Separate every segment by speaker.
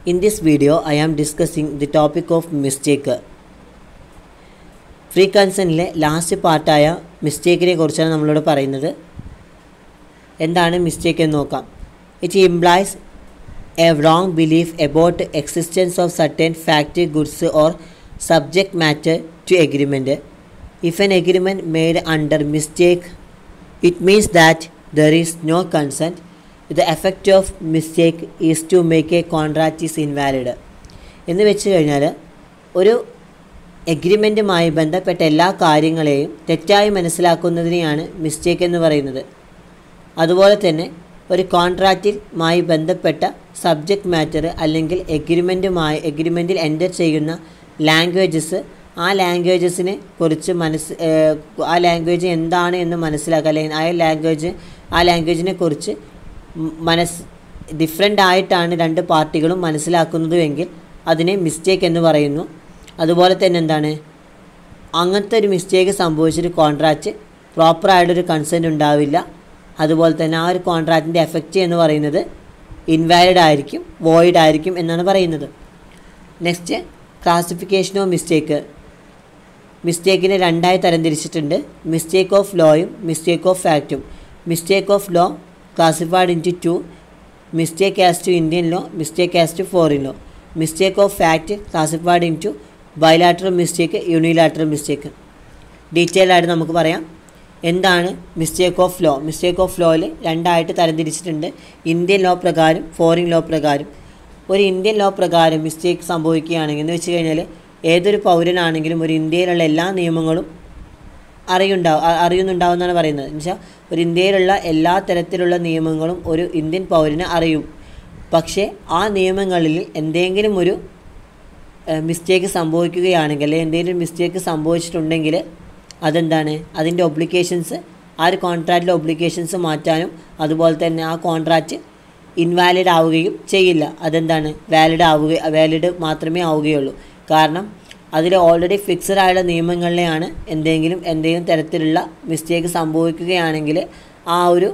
Speaker 1: In this video, I am discussing the topic of mistake. Free consent last part ആയ മിസ്റ്റേക്കിനെ കുറിച്ചാണ് നമ്മളോട് പറയുന്നത്. എന്താണ് മിസ്റ്റേക്ക് എന്ന് നോക്കാം. It implies a wrong belief about existence of certain fact, goods or subject matter to agreement. If an agreement made under mistake, it means that there is no consent. The effect of mistake is to make a contract is invalid. എന്ന് വെച്ച് കഴിഞ്ഞാൽ ഒരു എഗ്രിമെൻറ്റുമായി ബന്ധപ്പെട്ട എല്ലാ കാര്യങ്ങളെയും തെറ്റായി മനസ്സിലാക്കുന്നതിനെയാണ് mistake എന്ന് പറയുന്നത്. അതുപോലെ തന്നെ ഒരു കോൺട്രാക്റ്റിലുമായി ബന്ധപ്പെട്ട സബ്ജക്റ്റ് മാറ്റർ അല്ലെങ്കിൽ എഗ്രിമെൻറ്റിൽ എൻ്റർ ചെയ്യുന്ന ലാംഗ്വേജസ്, ആ ലാംഗ്വേജസിനെ കുറിച്ച് ആ ലാംഗ്വേജ് എന്താണ് എന്ന് മനസ്സിലാക്കുക, അല്ലെങ്കിൽ ആ ലാംഗ്വേജിനെ കുറിച്ച് ഡിഫറെൻ്റ് ആയിട്ടാണ് രണ്ട് പാർട്ടികളും മനസ്സിലാക്കുന്നതുവെങ്കിൽ അതിനെ മിസ്റ്റേക്ക് എന്ന് പറയുന്നു. അതുപോലെ തന്നെ എന്താണ്, അങ്ങനത്തെ ഒരു മിസ്റ്റേക്ക് സംഭവിച്ചൊരു കോൺട്രാക്റ്റ് പ്രോപ്പറായിട്ടൊരു കൺസെൻറ്റ് ഉണ്ടാവില്ല. അതുപോലെ തന്നെ ആ ഒരു കോൺട്രാക്റ്റിൻ്റെ എഫക്റ്റ് എന്ന് പറയുന്നത് ഇൻവാലിഡ് ആയിരിക്കും, വോയിഡ് ആയിരിക്കും എന്നാണ് പറയുന്നത്. Next, classification of mistake. മിസ്റ്റേക്കിനെ രണ്ടായി തരംതിരിച്ചിട്ടുണ്ട്, മിസ്റ്റേക്ക് ഓഫ് ലോയും മിസ്റ്റേക്ക് ഓഫ് ഫാക്റ്റും. Mistake of law classified into two: mistake as to Indian law, mistake as to foreign law. Mistake of fact classified into bilateral mistake, unilateral mistake. Detail ആയിട്ട് നമുക്ക് പറയാം എന്താണ് mistake of law. Mistake of ലോയിൽ രണ്ടായിട്ട് തരംതിരിച്ചിട്ടുണ്ട്, Indian law പ്രകാരം foreign law പ്രകാരം. ഒരു ഇന്ത്യൻ ലോ പ്രകാരം മിസ്റ്റേക്ക് സംഭവിക്കുകയാണെങ്കിൽ എന്ന് വെച്ച് കഴിഞ്ഞാൽ ഏതൊരു പൗരനാണെങ്കിലും ഒരു ഇന്ത്യയിലുള്ള എല്ലാ നിയമങ്ങളും അറിയുന്നുണ്ടാവുമെന്നാണ് പറയുന്നത്. എന്ന് വെച്ചാൽ ഒരു ഇന്ത്യയിലുള്ള എല്ലാ തരത്തിലുള്ള നിയമങ്ങളും ഒരു ഇന്ത്യൻ പൗരന് അറിയും. പക്ഷേ ആ നിയമങ്ങളിൽ എന്തെങ്കിലും ഒരു മിസ്റ്റേക്ക് സംഭവിക്കുകയാണെങ്കിൽ, അല്ലെങ്കിൽ എന്തെങ്കിലും മിസ്റ്റേക്ക് സംഭവിച്ചിട്ടുണ്ടെങ്കിൽ അതെന്താണ്, അതിൻ്റെ ഒബ്ലിഗേഷൻസ്, ആ ഒരു കോൺട്രാക്റ്റിലെ ഒബ്ലിഗേഷൻസ് മാറ്റാനും അതുപോലെ തന്നെ ആ കോൺട്രാക്റ്റ് ഇൻവാലിഡ് ആവുകയും ചെയ്യില്ല. അതെന്താണ്, വാലിഡ് മാത്രമേ ആവുകയുള്ളൂ. കാരണം അതിൽ ഓൾറെഡി ഫിക്സഡ് ആയുള്ള നിയമങ്ങളിലെയാണ് എന്തെങ്കിലും തരത്തിലുള്ള മിസ്റ്റേക്ക് സംഭവിക്കുകയാണെങ്കിൽ ആ ഒരു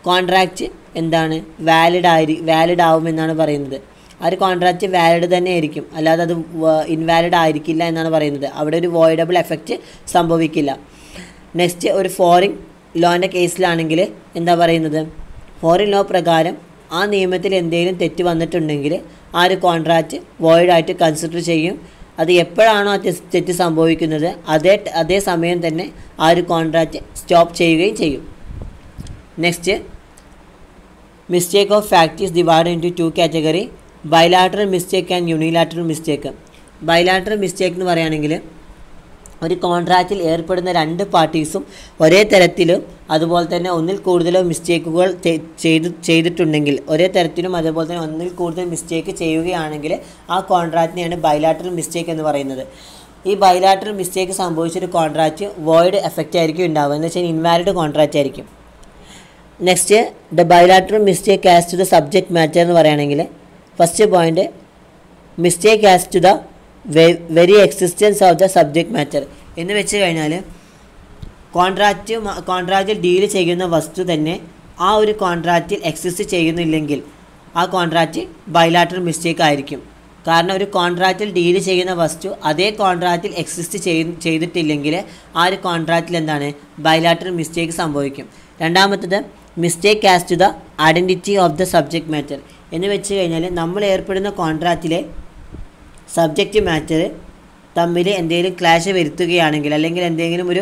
Speaker 1: കോൺട്രാക്റ്റ് എന്താണ്, വാലിഡ് ആവുമെന്നാണ് പറയുന്നത്. ആ ഒരു കോൺട്രാക്റ്റ് വാലിഡ് തന്നെ ആയിരിക്കും, അല്ലാതെ അത് ഇൻവാലിഡ് ആയിരിക്കില്ല എന്നാണ് പറയുന്നത്. അവിടെ ഒരു വോയിഡബിൾ എഫക്റ്റ് സംഭവിക്കില്ല. നെക്സ്റ്റ്, ഒരു ഫോറിൻ ലോൻ്റെ കേസിലാണെങ്കിൽ എന്താ പറയുന്നത്, ഫോറിൻ ലോ പ്രകാരം ആ നിയമത്തിൽ എന്തെങ്കിലും തെറ്റ് വന്നിട്ടുണ്ടെങ്കിൽ ആ ഒരു കോൺട്രാക്റ്റ് വോയിഡായിട്ട് കൺസിഡർ ചെയ്യും. അത് എപ്പോഴാണോ ആ തെറ്റ് സംഭവിക്കുന്നത് അതേ സമയം തന്നെ ആ ഒരു കോൺട്രാക്റ്റ് സ്റ്റോപ്പ് ചെയ്യുകയും ചെയ്യും. Next, mistake of fact is divided into two category: bilateral mistake and unilateral mistake. Bilateral mistake എന്ന് പറയുകയാണെങ്കിൽ ഒരു കോൺട്രാക്റ്റിൽ ഏർപ്പെടുന്ന രണ്ട് പാർട്ടീസും ഒരേ തരത്തിലും അതുപോലെ തന്നെ ഒന്നിൽ കൂടുതലോ മിസ്റ്റേക്കുകൾ ചെയ്തിട്ടുണ്ടെങ്കിൽ, ഒരേ തരത്തിലും അതുപോലെ തന്നെ ഒന്നിൽ കൂടുതൽ മിസ്റ്റേക്ക് ചെയ്യുകയാണെങ്കിൽ ആ കോൺട്രാക്റ്റിനെയാണ് ബൈലാറ്ററൽ മിസ്റ്റേക്ക് എന്ന് പറയുന്നത്. ഈ ബൈലാറ്ററൽ മിസ്റ്റേക്ക് സംഭവിച്ചൊരു കോൺട്രാക്റ്റ് വോയിഡ് എഫക്റ്റ് ആയിരിക്കും ഉണ്ടാവുക, എന്ന് വെച്ചാൽ ഇൻവാലിഡ് കോൺട്രാക്റ്റ് ആയിരിക്കും. Next, the bilateral mistake as to the subject matter എന്ന് പറയുകയാണെങ്കിൽ first point, mistake as to the very existence of the subject matter. എന്ന് വെച്ച് കഴിഞ്ഞാൽ കോൺട്രാക്റ്റിൽ ഡീല് ചെയ്യുന്ന വസ്തു തന്നെ ആ ഒരു കോൺട്രാക്റ്റിൽ എക്സിസ്റ്റ് ചെയ്യുന്നില്ലെങ്കിൽ ആ കോൺട്രാക്റ്റ് ബൈലാറ്ററൽ മിസ്റ്റേക്ക് ആയിരിക്കും. കാരണം ഒരു കോൺട്രാക്റ്റിൽ ഡീല് ചെയ്യുന്ന വസ്തു അതേ കോൺട്രാക്റ്റിൽ എക്സിസ്റ്റ് ചെയ്തിട്ടില്ലെങ്കിൽ ആ ഒരു കോൺട്രാക്റ്റിൽ എന്താണ്, ബൈലാറ്ററൽ മിസ്റ്റേക്ക് സംഭവിക്കും. രണ്ടാമത്തത്, mistake as to the identity of the subject matter. എന്ന് വെച്ച് കഴിഞ്ഞാൽ നമ്മൾ ഏർപ്പെടുന്ന കോൺട്രാക്റ്റിലെ സബ്ജക്റ്റ് മാറ്റർ തമ്മിൽ എന്തെങ്കിലും ക്ലാഷ് വരുത്തുകയാണെങ്കിൽ, അല്ലെങ്കിൽ എന്തെങ്കിലും ഒരു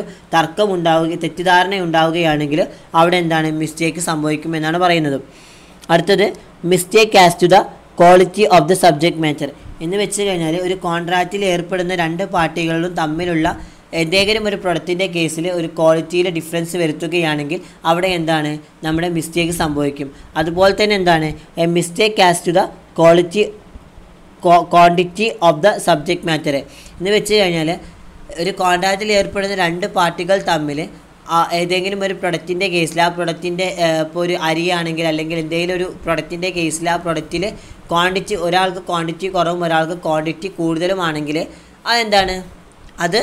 Speaker 1: തെറ്റിദ്ധാരണ ഉണ്ടാവുകയാണെങ്കിൽ അവിടെ എന്താണ്, മിസ്റ്റേക്ക് സംഭവിക്കുമെന്നാണ് പറയുന്നത്. അടുത്തത്, mistake as to the quality of the subject matter. എന്ന് വെച്ച് കഴിഞ്ഞാൽ ഒരു കോൺട്രാക്റ്റിൽ ഏർപ്പെടുന്ന രണ്ട് പാർട്ടികളും തമ്മിലുള്ള എന്തെങ്കിലും ഒരു പ്രൊഡക്റ്റിൻ്റെ കേസിൽ ഒരു ക്വാളിറ്റിയിൽ ഡിഫറൻസ് വരുത്തുകയാണെങ്കിൽ അവിടെ എന്താണ്, നമ്മുടെ മിസ്റ്റേക്ക് സംഭവിക്കും. അതുപോലെ തന്നെ എന്താണ്, a mistake as to the quantity of the subject matter. എന്ന് വെച്ച് കഴിഞ്ഞാൽ ഒരു കോൺട്രാക്റ്റിൽ ഏർപ്പെടുന്ന രണ്ട് പാർട്ടികൾ തമ്മിൽ ഏതെങ്കിലും ഒരു പ്രൊഡക്റ്റിൻ്റെ കേസിൽ, ആ പ്രൊഡക്റ്റിൻ്റെ ഇപ്പോൾ ഒരു അരിയാണെങ്കിൽ അല്ലെങ്കിൽ എന്തെങ്കിലും ഒരു പ്രൊഡക്റ്റിൻ്റെ കേസിൽ ആ പ്രൊഡക്റ്റിൽ ക്വാണ്ടിറ്റി, ഒരാൾക്ക് ക്വാണ്ടിറ്റി കുറവും ഒരാൾക്ക് ക്വാണ്ടിറ്റി കൂടുതലുമാണെങ്കിൽ അതെന്താണ്, അത്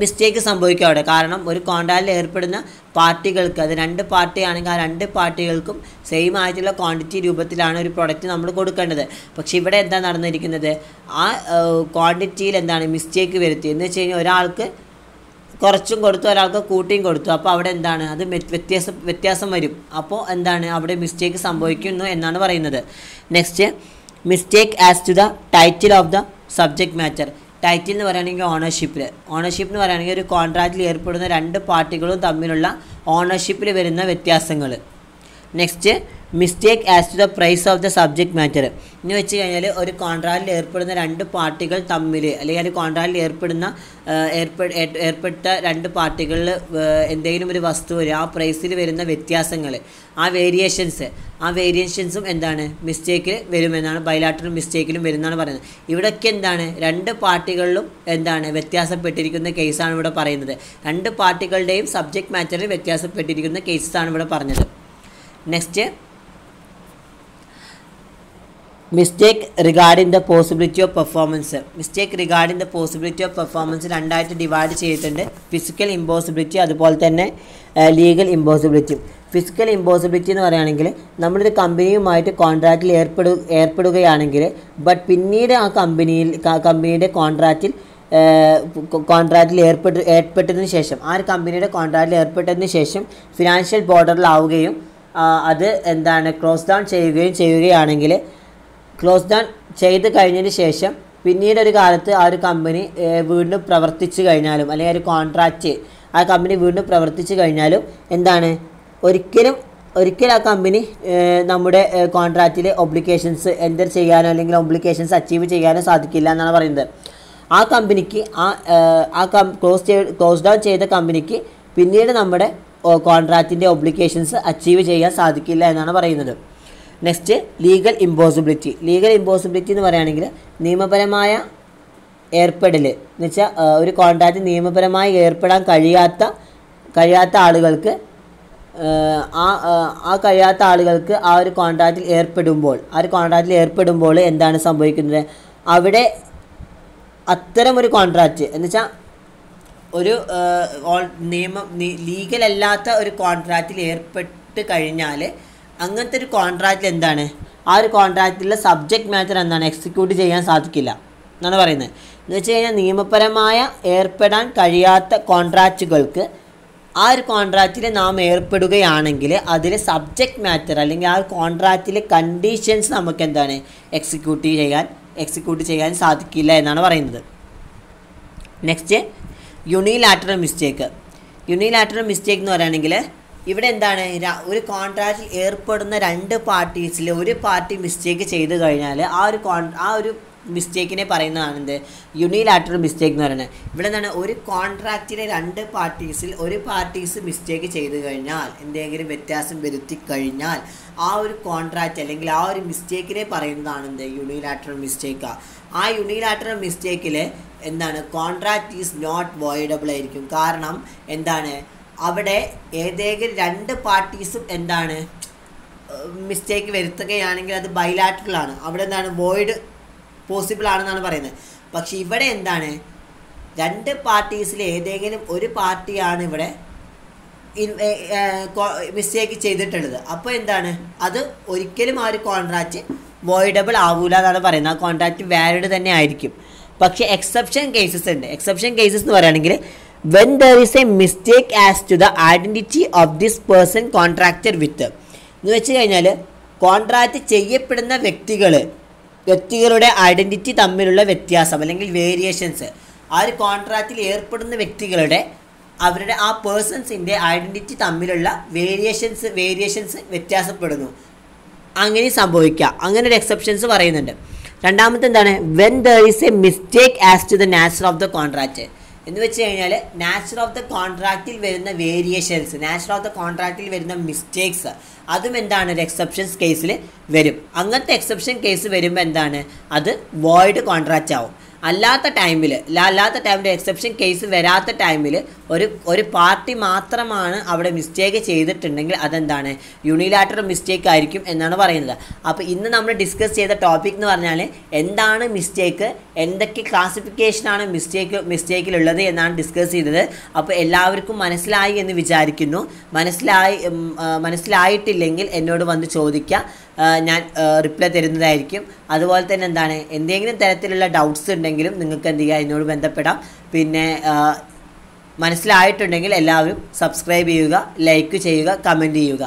Speaker 1: മിസ്റ്റേക്ക് സംഭവിക്കും അവിടെ. കാരണം ഒരു കോൺട്രാക്റ്റിൽ ഏർപ്പെടുന്ന പാർട്ടികൾക്ക്, അത് 2 പാർട്ടിയാണെങ്കിൽ ആ 2 പാർട്ടികൾക്കും സെയിം ആയിട്ടുള്ള ക്വാണ്ടിറ്റി രൂപത്തിലാണ് ഒരു പ്രൊഡക്റ്റ് നമ്മൾ കൊടുക്കേണ്ടത്. പക്ഷേ ഇവിടെ എന്താ നടന്നിരിക്കുന്നത്, ആ ക്വാണ്ടിറ്റിയിൽ എന്താണ് മിസ്റ്റേക്ക് വരുത്തി എന്ന് വെച്ച് കഴിഞ്ഞാൽ ഒരാൾക്ക് കുറച്ചും കൊടുത്തു, ഒരാൾക്ക് കൂട്ടിയും കൊടുത്തു. അപ്പോൾ അവിടെ എന്താണ്, അത് വ്യത്യാസം വരും. അപ്പോൾ എന്താണ് അവിടെ മിസ്റ്റേക്ക് സംഭവിക്കുന്നു എന്നാണ് പറയുന്നത്. Next, mistake as to the title of the subject matter. Title എന്ന് പറയുകയാണെങ്കിൽ ഓണർഷിപ്പ് എന്ന് പറയുകയാണെങ്കിൽ ഒരു കോൺട്രാക്റ്റിൽ ഏർപ്പെടുന്ന 2 പാർട്ടികളും തമ്മിലുള്ള ഓണർഷിപ്പിൽ വരുന്ന വ്യത്യാസങ്ങൾ. Next, mistake as to the price of the subject matter എന്ന് വെച്ച് കഴിഞ്ഞാൽ ഒരു കോൺട്രാക്റ്റിൽ ഏർപ്പെടുന്ന 2 പാർട്ടികൾ തമ്മിൽ, അല്ലെങ്കിൽ ഒരു കോൺട്രാക്റ്റിൽ ഏർപ്പെട്ട 2 പാർട്ടികളിൽ എന്തെങ്കിലും ഒരു വസ്തു വരും, ആ പ്രൈസിൽ വരുന്ന വ്യത്യാസങ്ങൾ, ആ വേരിയേഷൻസും എന്താണ് മിസ്റ്റേക്കിൽ വരുമെന്നാണ്, ബൈലാറ്ററൽ മിസ്റ്റേക്കിലും വരുമെന്നാണ് പറയുന്നത്. ഇവിടെയൊക്കെ എന്താണ് 2 പാർട്ടികളിലും എന്താണ് വ്യത്യാസപ്പെട്ടിരിക്കുന്ന കേസാണ് ഇവിടെ പറയുന്നത്. 2 പാർട്ടികളുടെയും സബ്ജക്റ്റ് മാറ്ററിൽ വ്യത്യാസപ്പെട്ടിരിക്കുന്ന കേസാണ് ഇവിടെ പറഞ്ഞത്. Next, mistake regarding the possibility of performance. Mistake regarding the possibility of performance 2ആയിട്ട് ഡിവൈഡ് ചെയ്തിട്ടുണ്ട്. ഫിസിക്കൽ ഇമ്പോസിബിലിറ്റി, അതുപോലെ തന്നെ ലീഗൽ ഇമ്പോസിബിലിറ്റി. ഫിസിക്കൽ ഇമ്പോസിബിലിറ്റി എന്ന് പറയുകയാണെങ്കിൽ നമ്മളൊരു കമ്പനിയുമായിട്ട് കോൺട്രാക്റ്റിൽ ഏർപ്പെടുകയാണെങ്കിൽ ബട്ട് പിന്നീട് ആ കമ്പനിയുടെ കോൺട്രാക്റ്റിൽ ഏർപ്പെട്ടതിന് ശേഷം, ആ ഒരു കമ്പനിയുടെ കോൺട്രാക്റ്റിൽ ഏർപ്പെട്ടതിന് ശേഷം ഫിനാൻഷ്യൽ ബോർഡറിലാവുകയും അത് എന്താണ് ക്ലോസ് ഡൗൺ ചെയ്യുകയാണെങ്കിൽ, ക്ലോസ് ഡൗൺ ചെയ്ത് കഴിഞ്ഞതിന് ശേഷം പിന്നീട് ഒരു കാലത്ത് ആ ഒരു കമ്പനി വീണ്ടും പ്രവർത്തിച്ചു കഴിഞ്ഞാലും, അല്ലെങ്കിൽ ഒരു കോൺട്രാക്റ്റ് ആ കമ്പനി വീണ്ടും പ്രവർത്തിച്ചു കഴിഞ്ഞാലും എന്താണ് ഒരിക്കലും ആ കമ്പനി നമ്മുടെ കോൺട്രാക്റ്റിലെ ഒബ്ലിഗേഷൻസ് എൻ്റർ ചെയ്യാനോ അല്ലെങ്കിൽ ഒബ്ലിഗേഷൻസ് അച്ചീവ് ചെയ്യാനോ സാധിക്കില്ല എന്നാണ് പറയുന്നത്. ആ കമ്പനിക്ക് ക്ലോസ് ഡൗൺ ചെയ്ത കമ്പനിക്ക് പിന്നീട് നമ്മുടെ കോൺട്രാക്റ്റിൻ്റെ ഒബ്ലിഗേഷൻസ് അച്ചീവ് ചെയ്യാൻ സാധിക്കില്ല എന്നാണ് പറയുന്നത്. Next, legal impossibility. എന്ന് പറയുകയാണെങ്കിൽ നിയമപരമായ ഏർപ്പെടൽ എന്ന് വെച്ചാൽ ഒരു കോൺട്രാക്റ്റ് നിയമപരമായി ഏർപ്പെടാൻ കഴിയാത്ത ആളുകൾക്ക് ആ ഒരു കോൺട്രാക്റ്റിൽ ഏർപ്പെടുമ്പോൾ എന്താണ് സംഭവിക്കുന്നത്, അവിടെ അത്തരമൊരു കോൺട്രാക്റ്റ് എന്ന് വെച്ചാൽ ഒരു ലീഗലല്ലാത്ത ഒരു കോൺട്രാക്റ്റിൽ ഏർപ്പെട്ട് കഴിഞ്ഞാൽ അങ്ങനത്തെ ഒരു കോൺട്രാക്റ്റിൽ എന്താണ് ആ ഒരു കോൺട്രാക്റ്റിലുള്ള സബ്ജക്റ്റ് മാറ്റർ എന്താണ് എക്സിക്യൂട്ട് ചെയ്യാൻ സാധിക്കില്ല എന്നാണ് പറയുന്നത്. എന്ന് വെച്ച് കഴിഞ്ഞാൽ നിയമപരമായ ഏർപ്പെടാൻ കഴിയാത്ത കോൺട്രാക്റ്റുകൾക്ക് ആ ഒരു കോൺട്രാക്റ്റിൽ നാം ഏർപ്പെടുകയാണെങ്കിൽ അതിൽ സബ്ജക്റ്റ് മാറ്റർ അല്ലെങ്കിൽ ആ കോൺട്രാക്റ്റിലെ കണ്ടീഷൻസ് നമുക്ക് എന്താണ് എക്സിക്യൂട്ട് ചെയ്യാൻ സാധിക്കില്ല എന്നാണ് പറയുന്നത്. നെക്സ്റ്റ്, യൂണിലാറ്ററൽ മിസ്റ്റേക്ക് എന്ന് പറയുകയാണെങ്കിൽ ഇവിടെ എന്താണ് ഒരു കോൺട്രാക്റ്റിൽ ഏർപ്പെടുന്ന 2 പാർട്ടീസിൽ ഒരു പാർട്ടി മിസ്റ്റേക്ക് ചെയ്ത് കഴിഞ്ഞാൽ ആ ഒരു മിസ്റ്റേക്കിനെ പറയുന്നതാണ് എന്ത് യൂണിലാറ്ററൽ മിസ്റ്റേക്ക് എന്ന് പറയുന്നത്. ഇവിടെ എന്താണ് ഒരു കോൺട്രാക്റ്റിലെ 2 പാർട്ടീസിൽ ഒരു പാർട്ടീസ് മിസ്റ്റേക്ക് ചെയ്ത് കഴിഞ്ഞാൽ, എന്തെങ്കിലും വ്യത്യാസം വരുത്തി കഴിഞ്ഞാൽ ആ ഒരു കോൺട്രാക്റ്റ് അല്ലെങ്കിൽ ആ ഒരു മിസ്റ്റേക്കിനെ പറയുന്നതാണ് എന്ത് യൂണിലാറ്ററൽ മിസ്റ്റേക്ക്. ആ യൂണിലാറ്ററൽ മിസ്റ്റേക്കിൽ എന്താണ് കോൺട്രാക്റ്റ് ഈസ് നോട്ട് വോയിഡബിൾ ആയിരിക്കും. കാരണം എന്താണ് അവിടെ ഏതെങ്കിലും 2 പാർട്ടീസും എന്താണ് മിസ്റ്റേക്ക് വരുത്തുകയാണെങ്കിൽ അത് ബൈലാറ്ററലാണ്. അവിടെ എന്താണ് വോയിഡ് പോസിബിൾ ആണെന്നാണ് പറയുന്നത്. പക്ഷേ ഇവിടെ എന്താണ് 2 പാർട്ടീസിൽ ഏതെങ്കിലും ഒരു പാർട്ടിയാണ് ഇവിടെ മിസ്റ്റേക്ക് ചെയ്തിട്ടുള്ളത്. അപ്പോൾ എന്താണ് അത് ഒരിക്കലും ആ ഒരു കോൺട്രാക്റ്റ് വോയിഡബിൾ ആവൂല എന്നാണ് പറയുന്നത്. ആ കോൺട്രാക്റ്റ് വാലിഡ് തന്നെ ആയിരിക്കും. പക്ഷേ എക്സെപ്ഷൻ കേസസ് ഉണ്ട്. എക്സെപ്ഷൻ കേസസ് എന്ന് പറയുകയാണെങ്കിൽ when there is a mistake as to the identity of this person contracted with എന്ന് വെച്ച് കഴിഞ്ഞാൽ കോൺട്രാക്റ്റ് ചെയ്യപ്പെടുന്ന വ്യക്തികളുടെ ഐഡൻറ്റിറ്റി തമ്മിലുള്ള വ്യത്യാസം അല്ലെങ്കിൽ വേരിയേഷൻസ്, ആ ഒരു കോൺട്രാക്റ്റിൽ ഏർപ്പെടുന്ന വ്യക്തികളുടെ അവരുടെ ആ പേഴ്സൺസിൻ്റെ ഐഡൻറ്റിറ്റി തമ്മിലുള്ള വേരിയേഷൻസ് വ്യത്യാസപ്പെടുന്നു. അങ്ങനെ സംഭവിക്കാം. അങ്ങനെ ഒരു എക്സെപ്ഷൻസ് പറയുന്നുണ്ട്. രണ്ടാമത്തെ എന്താണ് when there is a mistake as to the nature of the contract എന്ന് വെച്ച് കഴിഞ്ഞാൽ നാച്ചർ ഓഫ് ദ കോൺട്രാക്റ്റിൽ വരുന്ന വേരിയേഷൻസ്, നാച്ചർ ഓഫ് ദ കോൺട്രാക്റ്റിൽ വരുന്ന മിസ്റ്റേക്സ്, അതും എന്താണ് ഒരു എക്സെപ്ഷൻസ് കേസിൽ വരും. അങ്ങനത്തെ എക്സെപ്ഷൻ കേസ് വരുമ്പോൾ എന്താണ് അത് വോയിഡ് കോൺട്രാക്റ്റ് ആവും. അല്ലാത്ത ടൈമിൽ എക്സെപ്ഷൻ കേസ് വരാത്ത ടൈമിൽ ഒരു പാർട്ടി മാത്രമാണ് അവിടെ മിസ്റ്റേക്ക് ചെയ്തിട്ടുണ്ടെങ്കിൽ അതെന്താണ് യൂണിലാറ്ററൽ മിസ്റ്റേക്ക് ആയിരിക്കും എന്നാണ് പറയുന്നത്. അപ്പോൾ ഇന്ന് നമ്മൾ ഡിസ്കസ് ചെയ്ത ടോപ്പിക് എന്ന് പറഞ്ഞാൽ എന്താണ് മിസ്റ്റേക്ക്, എന്തൊക്കെ ക്ലാസിഫിക്കേഷനാണ് മിസ്റ്റേക്കിലുള്ളത് എന്നാണ് ഡിസ്കസ് ചെയ്തത്. അപ്പോൾ എല്ലാവർക്കും മനസ്സിലായി എന്ന് വിചാരിക്കുന്നു. മനസ്സിലായിട്ടില്ലെങ്കിൽ എന്നോട് വന്ന് ചോദിക്കുക, ഞാൻ റിപ്ലൈ തരുന്നതായിരിക്കും. അതുപോലെ തന്നെ എന്താണ് എന്തെങ്കിലും തരത്തിലുള്ള ഡൗട്ട്സ് ഉണ്ടെങ്കിലും നിങ്ങൾക്ക് എന്ത് ചെയ്യുക, എന്നോട് ബന്ധപ്പെടാം. പിന്നെ മനസ്സിലായിട്ടുണ്ടെങ്കിൽ എല്ലാവരും സബ്സ്ക്രൈബ് ചെയ്യുക, ലൈക്ക് ചെയ്യുക, കമൻറ്റ് ചെയ്യുക.